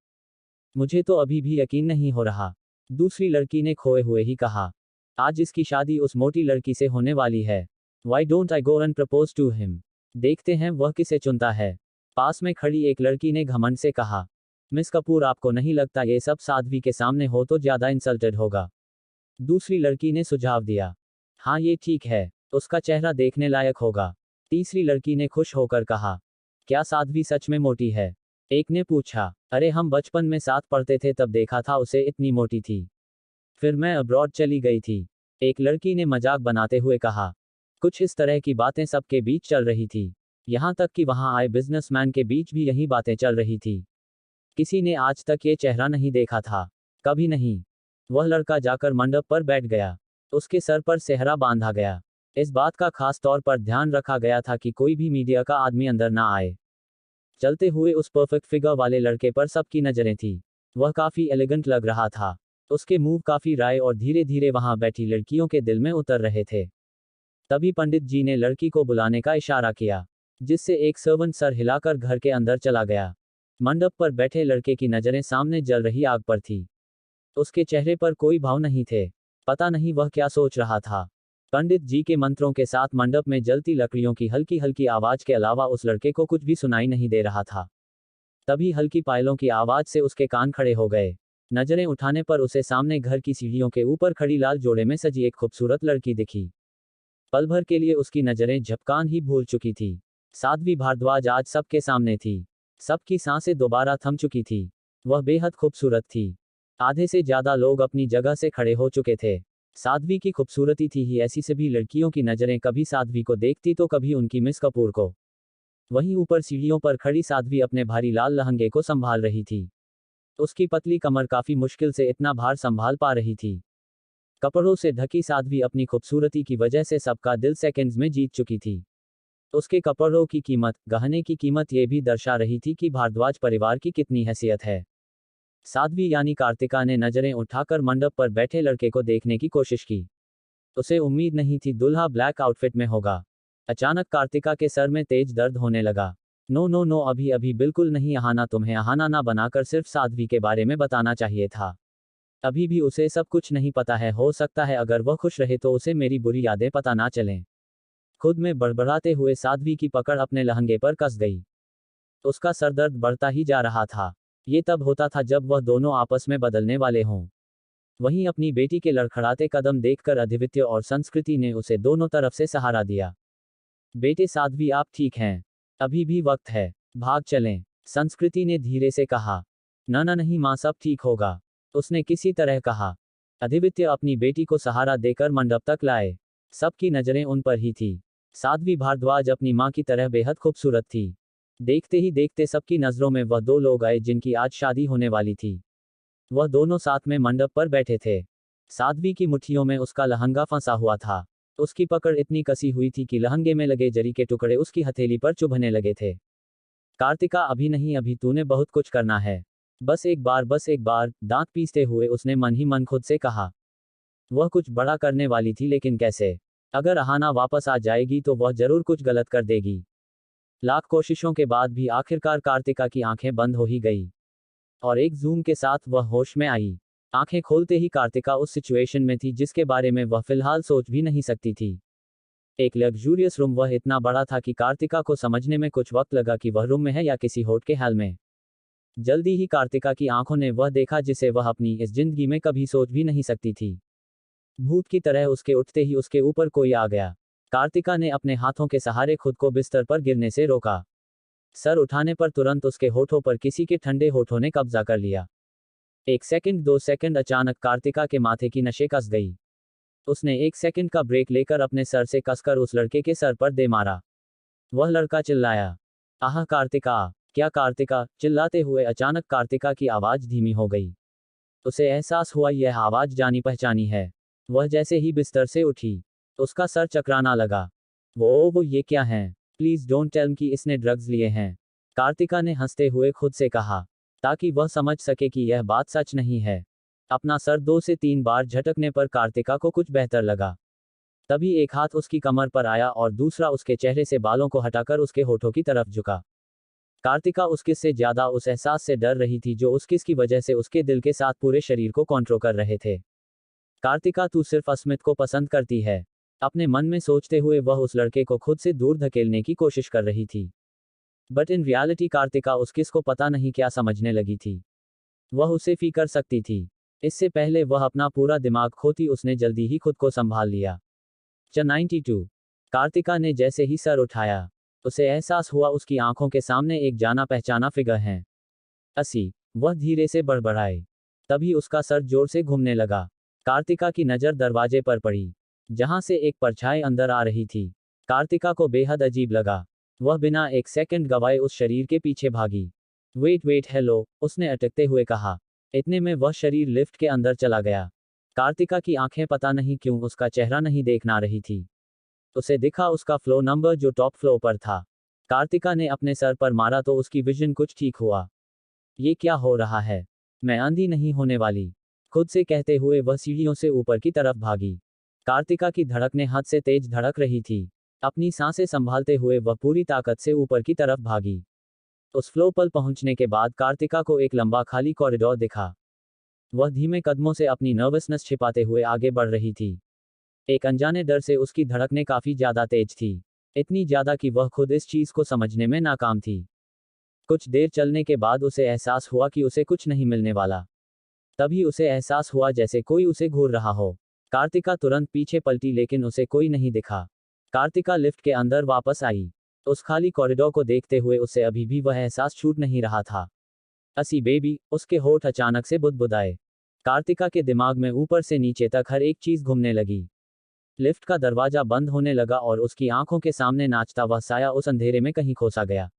मुझे तो अभी भी यकीन नहीं हो रहा। दूसरी लड़की ने खोए हुए ही कहा। आज इसकी शादी उस मोटी लड़की से होने वाली है। Why don't I go and propose to him? देखते हैं वह किसे चुनता है। पास में खड़ी एक लड़की ने घमंड से कहा। मिस कपूर, आपको नहीं लगता ये सब साध्वी के सामने हो तो ज्यादा इंसल्टेड होगा? दूसरी लड़की ने सुझाव दिया। हाँ, ये ठीक है, उसका चेहरा देखने लायक होगा। तीसरी लड़की ने खुश होकर कहा। क्या साध्वी सच में मोटी है? एक ने पूछा। अरे, हम बचपन में साथ पढ़ते थे, तब देखा था उसे, इतनी मोटी थी। फिर मैं अब्रॉड चली गई थी, एक लड़की ने मजाक बनाते हुए कहा। कुछ इस तरह की बातें सबके बीच चल रही थी। यहाँ तक कि वहाँ आए बिजनेसमैन के बीच भी यही बातें चल रही थी। किसी ने आज तक ये चेहरा नहीं देखा था, कभी नहीं। वह लड़का जाकर मंडप पर बैठ गया। उसके सर पर सेहरा बांधा गया। इस बात का खास तौर पर ध्यान रखा गया था कि कोई भी मीडिया का आदमी अंदर ना आए। चलते हुए उस परफेक्ट फिगर वाले लड़के पर सबकी नजरें थी। वह काफी एलिगेंट लग रहा था। उसके मूव काफी राय और धीरे धीरे वहां बैठी लड़कियों के दिल में उतर रहे थे। तभी पंडित जी ने लड़की को बुलाने का इशारा किया, जिससे एक सर्वेंट सर हिलाकर घर के अंदर चला गया। मंडप पर बैठे लड़के की नजरें सामने जल रही आग पर थी। उसके चेहरे पर कोई भाव नहीं थे। पता नहीं वह क्या सोच रहा था। पंडित जी के मंत्रों के साथ मंडप में जलती लकड़ियों की हल्की हल्की आवाज के अलावा उस लड़के को कुछ भी सुनाई नहीं दे रहा था। तभी हल्की पायलों की आवाज से उसके कान खड़े हो गए। नजरें उठाने पर उसे सामने घर की सीढ़ियों के ऊपर खड़ी लाल जोड़े में सजी एक खूबसूरत लड़की दिखी। पल भर के लिए उसकी नजरें झपकान ही भूल चुकी थी। साध्वी भारद्वाज आज सबके सामने थी। सबकी सांसें दोबारा थम चुकी थी। वह बेहद खूबसूरत थी। आधे से ज्यादा लोग अपनी जगह से खड़े हो चुके थे। साध्वी की खूबसूरती थी ही ऐसी, सभी लड़कियों की नजरें कभी साध्वी को देखती तो कभी उनकी मिस कपूर को। वहीं ऊपर सीढ़ियों पर खड़ी साध्वी अपने भारी लाल लहंगे को संभाल रही थी। उसकी पतली कमर काफी मुश्किल से इतना भार संभाल पा रही थी। कपड़ों से ढकी साध्वी अपनी खूबसूरती की वजह से सबका दिल सेकंड्स में जीत चुकी थी। उसके कपड़ों की कीमत, गहने की कीमत ये भी दर्शा रही थी कि भारद्वाज परिवार की कितनी हैसियत है। साध्वी यानी कार्तिका ने नजरें उठाकर मंडप पर बैठे लड़के को देखने की कोशिश की। उसे उम्मीद नहीं थी दूल्हा ब्लैक आउटफिट में होगा। अचानक कार्तिका के सर में तेज दर्द होने लगा। नो नो नो, अभी अभी बिल्कुल नहीं आहाना, तुम्हें आहाना ना बनाकर सिर्फ साध्वी के बारे में बताना चाहिए था। अभी भी उसे सब कुछ नहीं पता है। हो सकता है अगर वह खुश रहे तो उसे मेरी बुरी यादें पता ना चलें। खुद में बड़बड़ाते हुए साध्वी की पकड़ अपने लहंगे पर कस गई। उसका सरदर्द बढ़ता ही जा रहा था। ये तब होता था जब वह दोनों आपस में बदलने वाले हों। वहीं अपनी बेटी के लड़खड़ाते कदम देखकर अधिवित्य और संस्कृति ने उसे दोनों तरफ से सहारा दिया। बेटे साध्वी, आप ठीक हैं? अभी भी वक्त है, भाग चलें, संस्कृति ने धीरे से कहा। न नहीं माँ, सब ठीक होगा, उसने किसी तरह कहा। अधिवित्य अपनी बेटी को सहारा देकर मंडप तक लाए। सबकी नजरें उन पर ही थी। साध्वी भारद्वाज अपनी माँ की तरह बेहद खूबसूरत थी। देखते ही देखते सबकी नजरों में वह दो लोग आए जिनकी आज शादी होने वाली थी। वह दोनों साथ में मंडप पर बैठे थे। साध्वी की मुट्ठियों में उसका लहंगा फंसा हुआ था। उसकी पकड़ इतनी कसी हुई थी कि लहंगे में लगे जरी के टुकड़े उसकी हथेली पर चुभने लगे थे। कार्तिका, अभी नहीं, अभी तूने बहुत कुछ करना है। बस एक बार, बस एक बार, दांत पीसते हुए उसने मन ही मन खुद से कहा। वह कुछ बड़ा करने वाली थी, लेकिन कैसे? अगर आहाना वापस आ जाएगी तो वह जरूर कुछ गलत कर देगी। लाख कोशिशों के बाद भी आखिरकार कार्तिका की आंखें बंद हो ही गई और एक जूम के साथ वह होश में आई। आंखें खोलते ही कार्तिका उस सिचुएशन में थी जिसके बारे में वह फिलहाल सोच भी नहीं सकती थी। एक लग्जूरियस रूम। वह इतना बड़ा था कि कार्तिका को समझने में कुछ वक्त लगा कि वह रूम में है या किसी होटल के हॉल में। जल्दी ही कार्तिका की आंखों ने वह देखा जिसे वह अपनी इस जिंदगी में कभी सोच भी नहीं सकती थी। भूत की तरह उसके उठते ही उसके ऊपर कोई आ गया। कार्तिका ने अपने हाथों के सहारे खुद को बिस्तर पर गिरने से रोका। सर उठाने पर तुरंत उसके होठों पर किसी के ठंडे होठों ने कब्जा कर लिया। 1 सेकंड, 2 सेकंड, अचानक कार्तिका के माथे की नसें कस गई। उसने 1 सेकंड का ब्रेक लेकर अपने सर से कसकर उस लड़के के सर पर दे मारा। वह लड़का चिल्लाया, आह कार्तिका! क्या कार्तिका! चिल्लाते हुए अचानक कार्तिका की आवाज धीमी हो गई। उसे एहसास हुआ यह आवाज जानी पहचानी है। वह जैसे ही बिस्तर से उठी, उसका सर चकराना लगा। वो ये क्या है? प्लीज डोंट टेल मी कि इसने ड्रग्स लिए हैं। कार्तिका ने हंसते हुए खुद से कहा, ताकि वह समझ सके कि यह बात सच नहीं है। अपना सर 2 से 3 बार झटकने पर कार्तिका को कुछ बेहतर लगा। तभी एक हाथ उसकी कमर पर आया और दूसरा उसके चेहरे से बालों को हटाकर उसके होठों की तरफ झुका। कार्तिका उस किस से ज्यादा उस एहसास से डर रही थी जो उस किस की वजह से उसके दिल के साथ पूरे शरीर को कंट्रोल कर रहे थे। कार्तिका, तू सिर्फ अस्मित को पसंद करती है। अपने मन में सोचते हुए वह उस लड़के को खुद से दूर धकेलने की कोशिश कर रही थी। बट इन रियलिटी कार्तिका उस किस को पता नहीं क्या समझने लगी थी। वह उसे फी कर सकती थी। इससे पहले वह अपना पूरा दिमाग खोती उसने जल्दी ही खुद को संभाल लिया। 92। कार्तिका ने जैसे ही सर उठाया, उसे एहसास हुआ उसकी आंखों के सामने एक जाना पहचाना फिगर है। 80। वह धीरे से बड़बड़ाए। तभी उसका सर जोर से घूमने लगा। कार्तिका की नज़र दरवाजे पर पड़ी, जहां से एक परछाई अंदर आ रही थी। कार्तिका को बेहद अजीब लगा। वह बिना 1 सेकंड गवाए उस शरीर के पीछे भागी। वेट हेलो, उसने अटकते हुए कहा। इतने में वह शरीर लिफ्ट के अंदर चला गया। कार्तिका की आंखें पता नहीं क्यों उसका चेहरा नहीं देखना रही थी। उसे दिखा उसका फ्लो नंबर जो टॉप फ्लो पर था। कार्तिका ने अपने सर पर मारा तो उसकी विजन कुछ ठीक हुआ। ये क्या हो रहा है? मैं अंधी नहीं होने वाली, खुद से कहते हुए वह सीढ़ियों से ऊपर की तरफ भागी। कार्तिका की धड़कनें हद से तेज धड़क रही थी। अपनी सांसें संभालते हुए वह पूरी ताकत से ऊपर की तरफ भागी। उस फ्लो पर पहुंचने के बाद कार्तिका को एक लंबा खाली कॉरिडोर दिखा। वह धीमे कदमों से अपनी नर्वसनेस छिपाते हुए आगे बढ़ रही थी। एक अनजाने डर से उसकी धड़कनें काफी ज्यादा तेज थी। इतनी ज्यादा कि वह खुद इस चीज को समझने में नाकाम थी। कुछ देर चलने के बाद उसे एहसास हुआ कि उसे कुछ नहीं मिलने वाला। तभी उसे एहसास हुआ जैसे कोई उसे घूर रहा हो। कार्तिका तुरंत पीछे पलटी लेकिन उसे कोई नहीं दिखा। कार्तिका लिफ्ट के अंदर वापस आई। उस खाली कॉरिडोर को देखते हुए उसे अभी भी वह एहसास छूट नहीं रहा था। 80 बेबी, उसके होठ अचानक से बुदबुदाए। कार्तिका के दिमाग में ऊपर से नीचे तक हर एक चीज घूमने लगी। लिफ्ट का दरवाजा बंद होने लगा और उसकी आंखों के सामने नाचता वह साया उस अंधेरे में कहीं खोसा गया।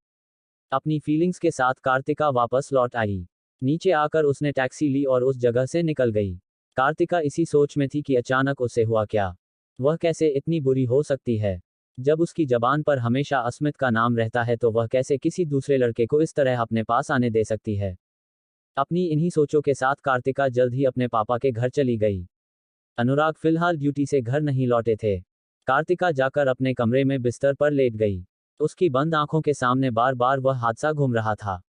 अपनी फीलिंग्स के साथ कार्तिका वापस लौट आई। नीचे आकर उसने टैक्सी ली और उस जगह से निकल गई। कार्तिका इसी सोच में थी कि अचानक उसे हुआ क्या। वह कैसे इतनी बुरी हो सकती है? जब उसकी जबान पर हमेशा अस्मित का नाम रहता है तो वह कैसे किसी दूसरे लड़के को इस तरह अपने पास आने दे सकती है? अपनी इन्हीं सोचों के साथ कार्तिका जल्द ही अपने पापा के घर चली गई। अनुराग फिलहाल ड्यूटी से घर नहीं लौटे थे। कार्तिका जाकर अपने कमरे में बिस्तर पर लेट गई। उसकी बंद आंखों के सामने बार बार वह हादसा घूम रहा था।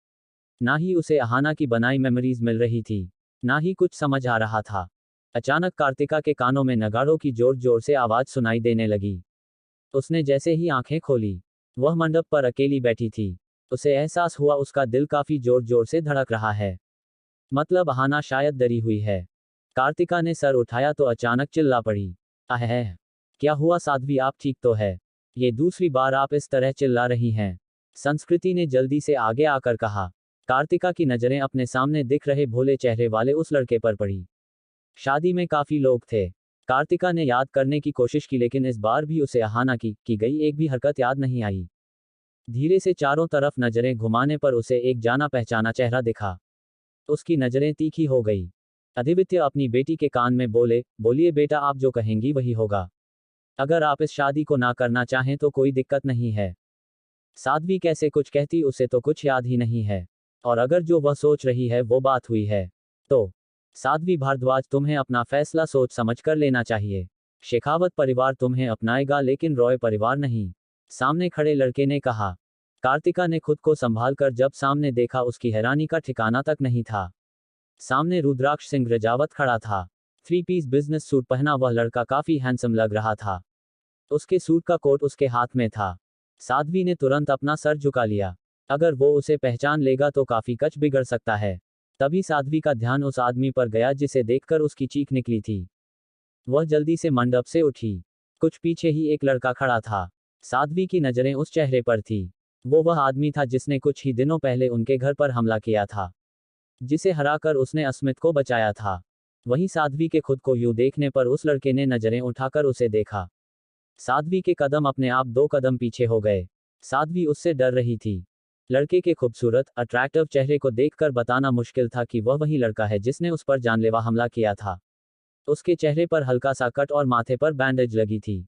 ना ही उसे अहाना की बनाई मेमोरीज मिल रही थी, ना ही कुछ समझ आ रहा था। अचानक कार्तिका के कानों में नगाड़ों की जोर जोर से आवाज सुनाई देने लगी। उसने जैसे ही आंखें खोली, वह मंडप पर अकेली बैठी थी। उसे एहसास हुआ उसका दिल काफी जोर जोर से धड़क रहा है। मतलब अहाना शायद डरी हुई है। कार्तिका ने सर उठाया तो अचानक चिल्ला पड़ी, अह, क्या हुआ साध्वी, आप ठीक तो है? ये दूसरी बार आप इस तरह चिल्ला रही हैं। संस्कृति ने जल्दी से आगे आकर कहा। कार्तिका की नजरें अपने सामने दिख रहे भोले चेहरे वाले उस लड़के पर पड़ी। शादी में काफी लोग थे। कार्तिका ने याद करने की कोशिश की लेकिन इस बार भी उसे अहाना की गई एक भी हरकत याद नहीं आई। धीरे से चारों तरफ नजरें घुमाने पर उसे एक जाना पहचाना चेहरा दिखा। उसकी नजरें तीखी हो गई। आदित्य अपनी बेटी के कान में बोले, बोलिए बेटा, आप जो कहेंगी वही होगा। अगर आप इस शादी को ना करना चाहें तो कोई दिक्कत नहीं है। साध्वी कैसे कुछ कहती, उसे तो कुछ याद ही नहीं है। और अगर जो वह सोच रही है वो बात हुई है तो साध्वी भारद्वाज, तुम्हें अपना फैसला सोच समझ कर लेना चाहिए। शेखावत परिवार तुम्हें अपनाएगा लेकिन रॉय परिवार नहीं, सामने खड़े लड़के ने कहा। कार्तिका ने खुद को संभाल कर जब सामने देखा उसकी हैरानी का ठिकाना तक नहीं था। सामने रुद्राक्ष सिंह रजावत खड़ा था। 3 पीस बिजनेस सूट पहना वह लड़का काफी हैंडसम लग रहा था। उसके सूट का कोट उसके हाथ में था। साध्वी ने तुरंत अपना सर झुका लिया। अगर वो उसे पहचान लेगा तो काफी कच बिगड़ सकता है। तभी साध्वी का ध्यान उस आदमी पर गया जिसे देखकर उसकी चीख निकली थी। वह जल्दी से मंडप से उठी। कुछ पीछे ही एक लड़का खड़ा था। साध्वी की नजरें उस चेहरे पर थी। वो वह आदमी था जिसने कुछ ही दिनों पहले उनके घर पर हमला किया था, जिसे हराकर उसने अस्मित को बचाया था। वहीं साध्वी के खुद को यूं देखने पर उस लड़के ने नजरें उठाकर उसे देखा। साध्वी के कदम अपने आप 2 कदम पीछे हो गए। साध्वी उससे डर रही थी। लड़के के खूबसूरत अट्रैक्टिव चेहरे को देखकर बताना मुश्किल था कि वह वही लड़का है जिसने उस पर जानलेवा हमला किया था। उसके चेहरे पर हल्का सा कट और माथे पर बैंडेज लगी थी।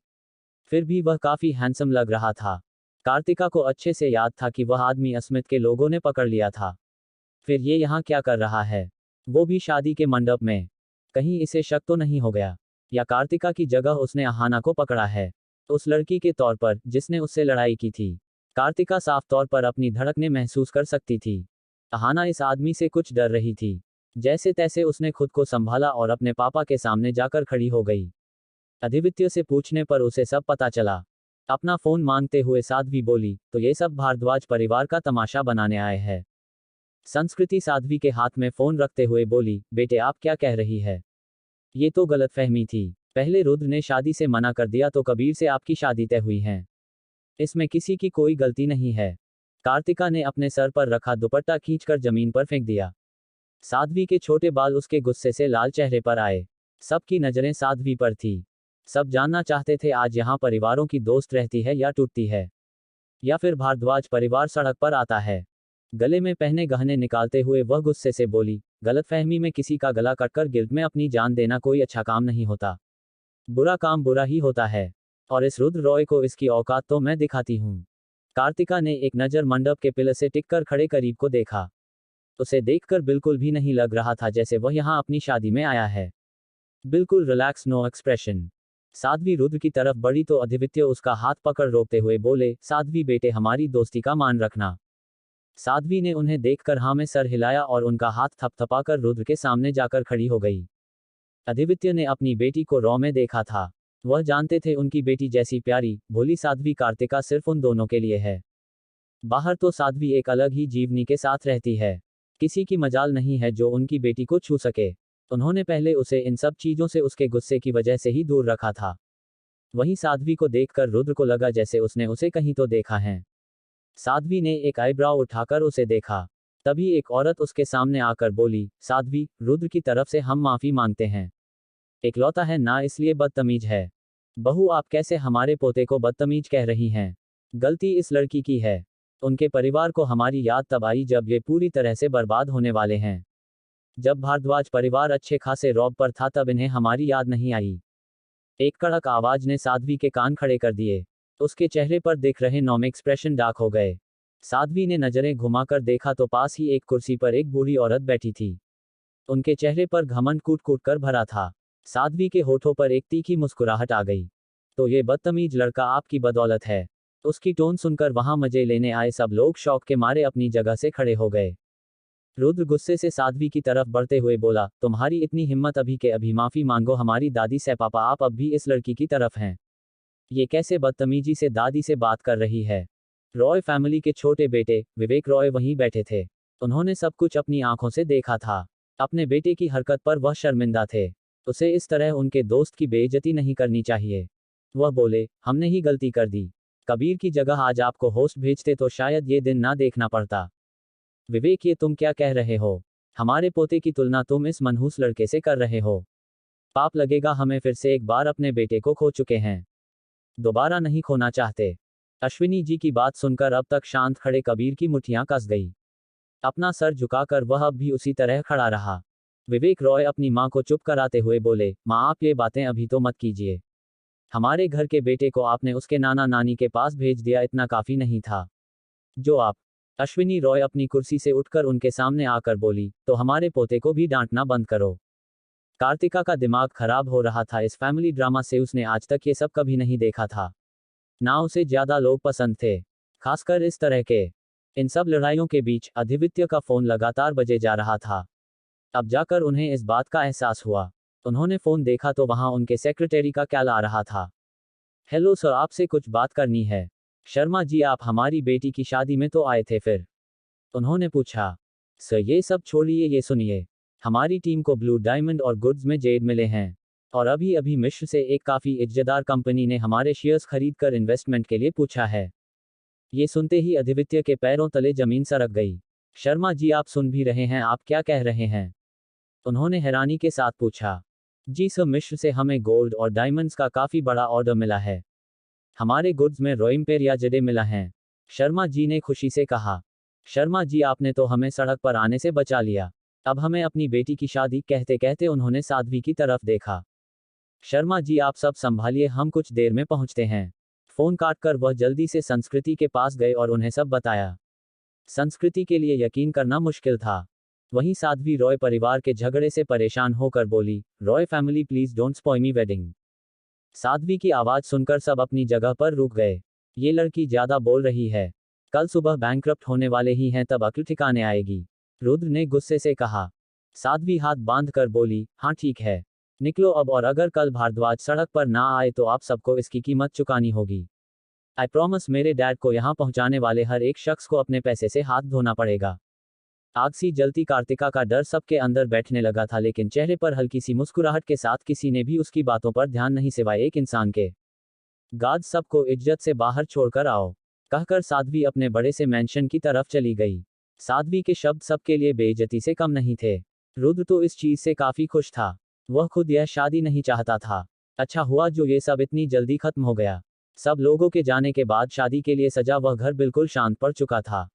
फिर भी वह काफी हैंडसम लग रहा था। कार्तिका को अच्छे से याद था कि वह आदमी अस्मित के लोगों ने पकड़ लिया था। फिर ये यहाँ क्या कर रहा है? वो भी शादी के मंडप में। कहीं इसे शक तो नहीं हो गया? या कार्तिका की जगह उसने अहाना को पकड़ा है? उस लड़की के तौर पर जिसने उससे लड़ाई की थी। कार्तिका साफ तौर पर अपनी धड़कनें महसूस कर सकती थी। अहाना इस आदमी से कुछ डर रही थी। जैसे तैसे उसने खुद को संभाला और अपने पापा के सामने जाकर खड़ी हो गई। अधिवित्य से पूछने पर उसे सब पता चला। अपना फोन मांगते हुए साध्वी बोली, तो ये सब भारद्वाज परिवार का तमाशा बनाने आए हैं। संस्कृति साध्वी के हाथ में फोन रखते हुए बोली, बेटे आप क्या कह रही है? ये तो गलतफहमी थी। पहले रुद्र ने शादी से मना कर दिया तो कबीर से आपकी शादी तय हुई है। इसमें किसी की कोई गलती नहीं है। कार्तिका ने अपने सर पर रखा दुपट्टा खींचकर जमीन पर फेंक दिया। साध्वी के छोटे बाल उसके गुस्से से लाल चेहरे पर आए। सबकी नजरें साध्वी पर थी। सब जानना चाहते थे आज यहाँ परिवारों की दोस्त रहती है या टूटती है, या फिर भारद्वाज परिवार सड़क पर आता है। गले में पहने गहने निकालते हुए वह गुस्से से बोली, गलतफहमी में किसी का गला कटकर गिल्ड में अपनी जान देना कोई अच्छा काम नहीं होता। बुरा काम बुरा ही होता है, और इस रुद्र रॉय को इसकी औकात तो मैं दिखाती हूँ। कार्तिका ने एक नजर मंडप के पिलर से टिककर खड़े करीब को देखा। उसे देखकर बिल्कुल भी नहीं लग रहा था जैसे वह यहाँ अपनी शादी में आया है। बिल्कुल relax, no expression. Sadhvi Rudra की तरफ बढ़ी तो अधिवित्य उसका हाथ पकड़ रोकते हुए बोले, साध्वी बेटे हमारी दोस्ती का मान रखना। साध्वी ने उन्हें देखकर हाँ में सर हिलाया और उनका हाथ थपथपाकर रुद्र के सामने जाकर खड़ी हो गई। अधिवित्य ने अपनी बेटी को रॉ में देखा था। वह जानते थे उनकी बेटी जैसी प्यारी भोली साध्वी कार्तिका सिर्फ उन दोनों के लिए है। बाहर तो साध्वी एक अलग ही जीवनी के साथ रहती है। किसी की मजाल नहीं है जो उनकी बेटी को छू सके। उन्होंने पहले उसे इन सब चीजों से उसके गुस्से की वजह से ही दूर रखा था। वहीं साध्वी को देखकर रुद्र को लगा जैसे उसने उसे कहीं तो देखा है। साध्वी ने एक आईब्राव उठाकर उसे देखा। तभी एक औरत उसके सामने आकर बोली, साध्वी, रुद्र की तरफ से हम माफी मांगते हैं। इकलौता है ना इसलिए बदतमीज है। बहू आप कैसे हमारे पोते को बदतमीज कह रही हैं? गलती इस लड़की की है। उनके परिवार को हमारी याद तब आई जब ये पूरी तरह से बर्बाद होने वाले हैं। जब भारद्वाज परिवार अच्छे खासे रौब पर था तब इन्हें हमारी याद नहीं आई। एक कड़क आवाज ने साध्वी के कान खड़े कर दिए। उसके चेहरे पर दिख रहे नॉम एक्सप्रेशन डार्क हो गए। साध्वी ने नजरें घुमाकर देखा तो पास ही एक कुर्सी पर एक बूढ़ी औरत बैठी थी। उनके चेहरे पर घमंड कूट कूट कर भरा था। साध्वी के होठों पर एक तीखी मुस्कुराहट आ गई। तो ये बदतमीज लड़का आपकी बदौलत है। उसकी टोन सुनकर वहां मजे लेने आए सब लोग शौक के मारे अपनी जगह से खड़े हो गए। रुद्र गुस्से से साध्वी की तरफ बढ़ते हुए बोला, तुम्हारी इतनी हिम्मत अभी के अभी माफी मांगो। हमारी दादी से पापा आप अब भी इस लड़की की तरफ हैं। ये कैसे बदतमीजी से दादी से बात कर रही है? रॉय फैमिली के छोटे बेटे विवेक रॉय वहीं बैठे थे। उन्होंने सब कुछ अपनी आंखों से देखा था। अपने बेटे की हरकत पर वह शर्मिंदा थे। उसे इस तरह उनके दोस्त की बेइज्जती नहीं करनी चाहिए। वह बोले, हमने ही गलती कर दी। कबीर की जगह आज आपको होस्ट भेजते तो शायद ये दिन ना देखना पड़ता। विवेक ये तुम क्या कह रहे हो? हमारे पोते की तुलना तुम इस मनहूस लड़के से कर रहे हो। पाप लगेगा हमें। फिर से एक बार अपने बेटे को खो चुके हैं, दोबारा नहीं खोना चाहते। अश्विनी जी की बात सुनकर अब तक शांत खड़े कबीर की मुठ्ठियां कस गई। अपना सर झुकाकर वह अब भी उसी तरह खड़ा रहा। विवेक रॉय अपनी मां को चुप कराते हुए बोले, मां आप ये बातें अभी तो मत कीजिए। हमारे घर के बेटे को आपने उसके नाना नानी के पास भेज दिया, इतना काफी नहीं था जो आप? अश्विनी रॉय अपनी कुर्सी से उठकर उनके सामने आकर बोली, तो हमारे पोते को भी डांटना बंद करो। कार्तिका का दिमाग खराब हो रहा था। इस फैमिली ड्रामा से उसने आज तक ये सब कभी नहीं देखा था। ना उसे ज्यादा लोग पसंद थे, खासकर इस तरह के। इन सब लड़ाइयों के बीच अधिवित्य का फोन लगातार बजे जा रहा था। अब जाकर उन्हें इस बात का एहसास हुआ। उन्होंने फोन देखा तो वहां उनके सेक्रेटरी का कॉल आ रहा था। हेलो सर, आपसे कुछ बात करनी है। शर्मा जी आप हमारी बेटी की शादी में तो आए थे फिर? उन्होंने पूछा। सर ये सब छोड़िए, ये सुनिए। हमारी टीम को ब्लू डायमंड और गुड्स में जेड मिले हैं, और अभी अभी मिस्र से एक काफी इज्जतदार कंपनी ने हमारे शेयर्स खरीदकर इन्वेस्टमेंट के लिए पूछा है। ये सुनते ही अधिवित्य के पैरों तले जमीन सरक गई। शर्मा जी आप सुन भी रहे हैं? आप क्या कह रहे हैं? उन्होंने हैरानी के साथ पूछा। जी सर, मिश्र से हमें गोल्ड और डायमंड्स का काफी बड़ा ऑर्डर मिला है। हमारे गुड्स में रोइम्पेर या जड़े मिला हैं। शर्मा जी ने खुशी से कहा। शर्मा जी, आपने तो हमें सड़क पर आने से बचा लिया। अब हमें अपनी बेटी की शादी, कहते कहते उन्होंने साध्वी की तरफ देखा। शर्मा जी, आप सब संभालिए, हम कुछ देर में पहुंचते हैं। फोन काटकर वह जल्दी से संस्कृति के पास गए और उन्हें सब बताया। संस्कृति के लिए यकीन करना मुश्किल था। वहीं साध्वी रॉय परिवार के झगड़े से परेशान होकर बोली, Roy family please don't spoil me wedding. Sadhvi की आवाज सुनकर सब अपनी जगह पर रुक गए। ये लड़की ज्यादा बोल रही है। कल सुबह बैंकक्रप्ट होने वाले ही हैं, तब अक्ल ठिकाने आएगी। रुद्र ने गुस्से से कहा। साध्वी हाथ बांध कर बोली, हाँ ठीक है, निकलो अब, और अगर कल भारद्वाज सड़क पर ना आए तो आप सबको इसकी कीमत चुकानी होगी। आई प्रॉमिस, मेरे डैड को यहाँ पहुँचाने वाले हर एक शख्स को अपने पैसे से हाथ धोना पड़ेगा। आग सी जलती कार्तिका का डर सबके अंदर बैठने लगा था, लेकिन चेहरे पर हल्की सी मुस्कुराहट के साथ किसी ने भी उसकी बातों पर ध्यान नहीं सिवाय एक इंसान के। गार्ड सबको इज्जत से बाहर छोड़कर आओ, कहकर साध्वी अपने बड़े से मेंशन की तरफ चली गई। साध्वी के शब्द सबके लिए बेइज्जती से कम नहीं थे। रुद्र तो इस चीज से काफी खुश था। वह खुद यह शादी नहीं चाहता था। अच्छा हुआ जो ये सब इतनी जल्दी खत्म हो गया। सब लोगों के जाने के बाद शादी के लिए सजा वह घर बिल्कुल शांत पड़ चुका था।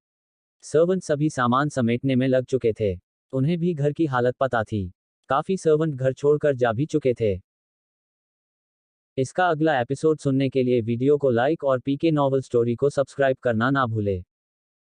सर्वेंट सभी सामान समेटने में लग चुके थे। उन्हें भी घर की हालत पता थी। काफी सर्वेंट घर छोड़कर जा भी चुके थे। इसका अगला एपिसोड सुनने के लिए वीडियो को लाइक और पीके नॉवल स्टोरी को सब्सक्राइब करना ना भूले।